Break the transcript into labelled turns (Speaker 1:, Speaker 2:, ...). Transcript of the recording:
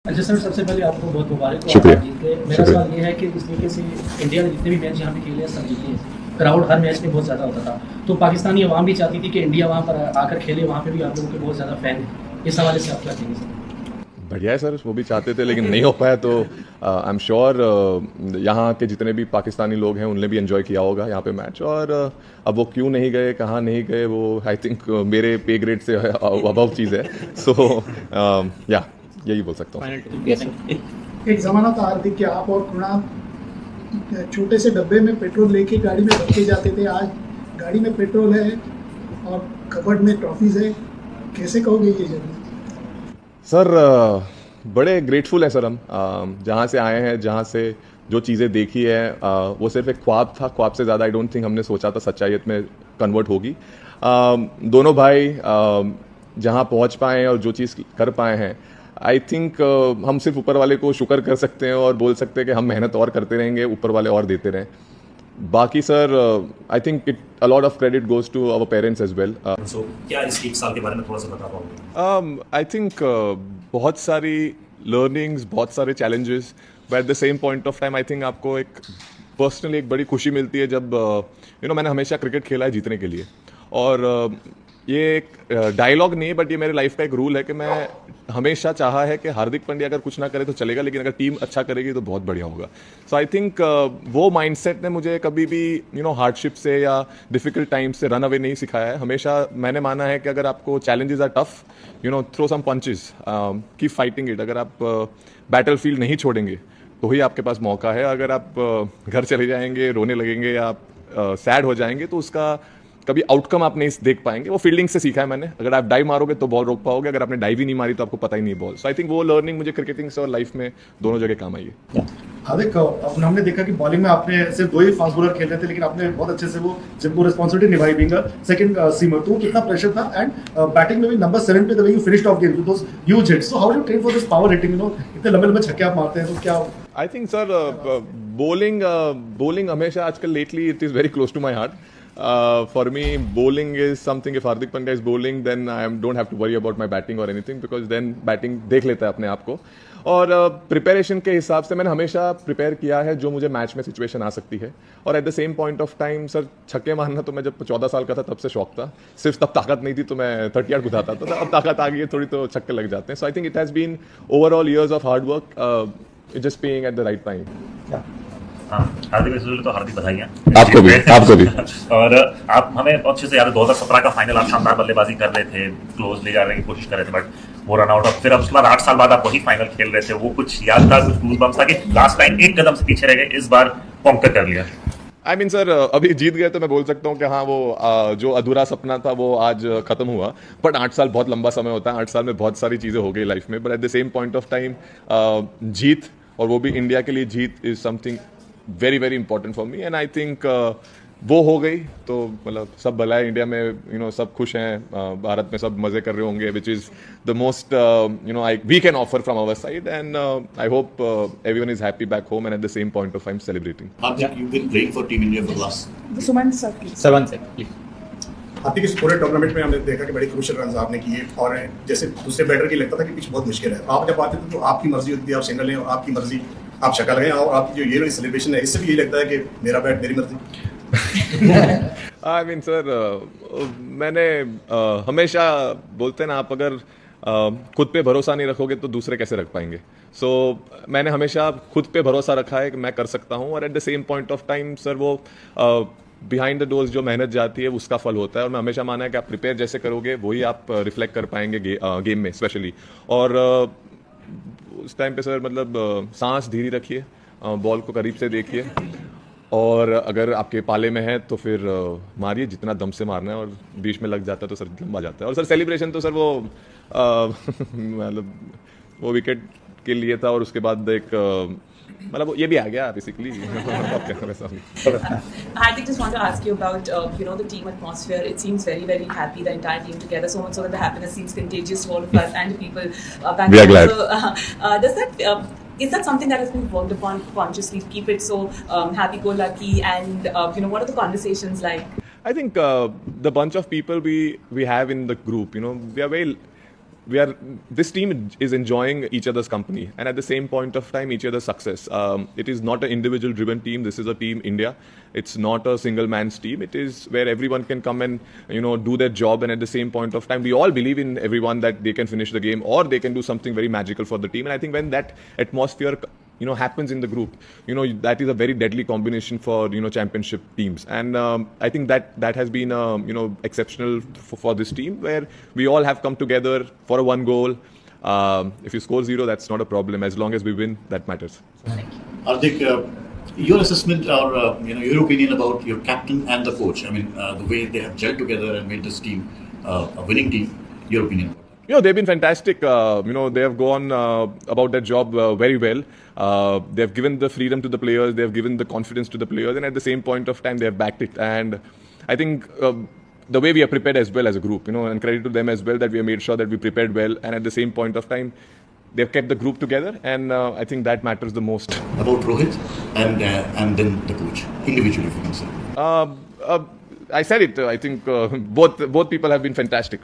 Speaker 1: अच्छा सर, सबसे पहले आपको बहुत मुबारक हो,
Speaker 2: शुक्रिया।
Speaker 1: आप जीत गए। मेरा
Speaker 2: शुक्रिया।
Speaker 1: सवाल ये है कि जिस तरीके से इंडिया ने जितने भी मैच यहाँ पे खेले हैं सब जीते हैं, क्राउड हर मैच में बहुत ज़्यादा होता था, तो पाकिस्तानी अवाम भी चाहती थी कि इंडिया वहाँ पर आकर खेले, वहाँ पे भी आप लोगों के बहुत ज़्यादा फैन हैं। इस हवाले से आप क्या कहेंगे सर?
Speaker 2: बढ़िया है सर, वो भी चाहते थे लेकिन नहीं हो पाया, तो आई एम श्योर यहाँ के जितने भी पाकिस्तानी लोग हैं उनने भी एंजॉय किया होगा यहाँ पे मैच। और अब वो क्यों नहीं गए, कहाँ नहीं गए, वो आई थिंक मेरे पे ग्रेड से अबव चीज़ है। सो या यही बोल सकता हूँ।
Speaker 3: एक ज़माना था हार्दिक कि आप और कुणाल छोटे से डब्बे में पेट्रोल लेके गाड़ी में रख के जाते थे। आज गाड़ी में पेट्रोल है और कबर्ड में ट्रॉफीज है, कैसे कहोगे ये जर्नी?
Speaker 2: सर बड़े ग्रेटफुल हैं सर हम, जहाँ से आए हैं, जहाँ से जो चीज़ें देखी है, वो सिर्फ एक ख्वाब था। ख्वाब से ज़्यादा आई डोंट थिंक हमने सोचा था सच्चाइयत में कन्वर्ट होगी। दोनों भाई जहाँ पहुँच पाए हैं और जो चीज़ कर पाए हैं, आई थिंक हम सिर्फ ऊपर वाले को शुक्र कर सकते हैं और बोल सकते हैं कि हम मेहनत और करते रहेंगे, ऊपर वाले और देते रहें। बाकी sir I think it a lot of credit goes to our parents as well.
Speaker 4: So क्या इस एक साल के बारे में थोड़ा सा बता पाओगे?
Speaker 2: आई थिंक बहुत सारी लर्निंग्स, बहुत सारे challenges, but at the same point of time I think आपको एक पर्सनली एक बड़ी खुशी मिलती है जब मैंने हमेशा क्रिकेट खेला है जीतने के लिए। और ये एक डायलॉग नहीं है, बट ये मेरे लाइफ का एक रूल है कि मैं हमेशा चाहा है कि हार्दिक पांड्या अगर कुछ ना करे तो चलेगा, लेकिन अगर टीम अच्छा करेगी तो बहुत बढ़िया होगा। सो आई थिंक वो माइंडसेट ने मुझे कभी भी हार्डशिप से या डिफिकल्ट टाइम से रन अवे नहीं सिखाया है। हमेशा मैंने माना है कि अगर आपको challenges are tough, throw some punches, keep fighting it. अगर आप बैटल फील्ड नहीं छोड़ेंगे तो ही आपके पास मौका है। अगर आप घर चले जाएंगे, रोने लगेंगे या आप सैड हो जाएंगे तो उसका कभी आउटकम आप नहीं देख पाएंगे। वो फील्डिंग से सीखा है मैंने। अगर आप डाइव मारोगे तो बॉल रोक पाओगे, अगर आपने डाइव ही नहीं मारी तो आपको पता ही नहीं बॉल। सो आई थिंक वो लर्निंग मुझे क्रिकेटिंग से और लाइफ में दोनों जगह काम आई है।
Speaker 5: हार्दिक, हमने देखा कि बॉलिंग में आपने सिर्फ 2 ही फास्ट बॉलर खेल रहे थे, लेकिन आपने बहुत अच्छे से वो जब वो रिस्पॉन्सिबिलिटी निभाई बीइंग सेकंड सीमर, तो कितना प्रेशर था। एंड बैटिंग में भी नंबर 7 पे the way you finished off game with those huge hits, so how do you train for this power hitting? इतने लंबे लंबे छक्के आप मारते हैं, तो क्या?
Speaker 2: आई थिंक सर bowling हमेशा आजकल lately it is very close to my heart. For me, bowling is something. If Hardik Pandya is bowling, then I don't have to worry about my batting or anything, because then batting देख लेता है अपने आप को। और preparation के हिसाब से मैंने हमेशा प्रिपेयर किया है जो मुझे मैच में सिचुएशन आ सकती है। और eight the same point of time sir, छक्के मारना तो मैं जब 14 साल का था तब से शौक था। सिर्फ तब ताकत नहीं थी तो मैं 30 यार्ड कुदाता था, अब ताकत आ गई है थोड़ी तो छक्के लग जाते हैं। So I think it has been overall years of hard work, just paying at the right time.
Speaker 4: हाँ, हार्दिक भाई तो हार्दिक बधाइयाँ
Speaker 2: आपको भी, आपको भी।
Speaker 4: और आप हमें अच्छे से याद है 2017 का फाइनल, आप शानदार बल्लेबाजी कर रहे थे, क्लोज ले जाने की कोशिश कर रहे थे, बट वो रन आउट। और फिर अब उसके बाद 8 साल बाद आप वही फाइनल खेल रहे थे। वो कुछ याद था, कुछ गूज बम्स था कि लास्ट टाइम एक कदम से पीछे रह गए, इस बार कॉन्कर कर लिया?
Speaker 2: आई मीन सर, अभी जीत गए तो मैं बोल सकता हूँ कि हाँ, वो जो अधूरा सपना था वो आज खत्म हुआ। बट 8 साल बहुत लंबा समय होता है, 8 साल में बहुत सारी चीज़ें हो गई लाइफ में। But at the same point of time जीत, और वो भी इंडिया के लिए जीत, is something very very important for me. And I think वो हो गई तो मतलब सब भला है। इंडिया में सब खुश हैं, भारत में सब मज़े कर रहे होंगे, which is the most I we can offer from our side. And I hope everyone is happy back home and at the same point of time celebrating.
Speaker 6: Hardik, you've been playing for Team India for the last.
Speaker 7: Suman sir please.
Speaker 1: Seven से please.
Speaker 5: हार्दिक, इस पूरे tournament में हमने देखा कि बड़ी crucial run आपने किए, और जैसे दूसरे बैटर की लगता था कि पिच बहुत मुश्किल है, आप जब आते थे तो आपकी मर्जी होती थी, आप सिंगल लें और आपकी मर्जी, आप शक्ल लें, और आपकी जो ये सेलिब्रेशन है इससे भी यही लगता है कि मेरा बैट मेरी मर्जी।
Speaker 2: आई मीन सर, मैंने हमेशा बोलते हैं ना, आप अगर खुद पे भरोसा नहीं रखोगे तो दूसरे कैसे रख पाएंगे। सो मैंने हमेशा खुद पे भरोसा रखा है कि मैं कर सकता हूँ। और eight the same point of time sir, वो बिहाइंड द डोर्स जो मेहनत जाती है उसका फल होता है। और मैं हमेशा माना है कि आप प्रिपेयर जैसे करोगे वही आप रिफ्लेक्ट कर पाएंगे गेम में स्पेशली। और उस टाइम पे सर मतलब सांस धीरे रखिए, बॉल को करीब से देखिए, और अगर आपके पाले में है तो फिर मारिए जितना दम से मारना है, और बीच में लग जाता है तो सर लंबा जाता है। और सर सेलिब्रेशन तो सर वो मतलब वो विकेट के लिए था, और उसके बाद एक मतलब ये भी आ गया basically.
Speaker 7: Hardik, just want to ask you about the team atmosphere. It seems very very happy, the entire team together. So much so that the happiness seems contagious to all of us and the people back
Speaker 2: We are
Speaker 7: home.
Speaker 2: glad.
Speaker 7: So, does that is that something that has been worked upon consciously to keep it so happy-go-lucky? And what are the conversations like?
Speaker 2: I think the bunch of people we have in the group, we are very this team is enjoying each other's company, and at the same point of time, each other's success. It is not an individual-driven team. This is a team India. It's not a single man's team. It is where everyone can come and do their job, and at the same point of time, we all believe in everyone that they can finish the game or they can do something very magical for the team. And I think when that atmosphere happens in the group, that is a very deadly combination for championship teams. And I think that has been exceptional for this team, where we all have come together for a one goal. If you score 0, that's not a problem. As long as we win, that matters.
Speaker 6: Hardik, your assessment or your opinion about your captain and the coach. I mean, the way they have gelled together and made this team a winning team. Your opinion about that?
Speaker 2: They've been fantastic. They have gone about their job very well. They have given the freedom to the players. They have given the confidence to the players, and at the same point of time, they have backed it. And I think the way we are prepared as well as a group, and credit to them as well that we have made sure that we prepared well, and at the same point of time, they've kept the group together, and I think that matters the most.
Speaker 6: About Rohit and then the coach, individually, if you can say.
Speaker 2: I said it. I think both people have been fantastic.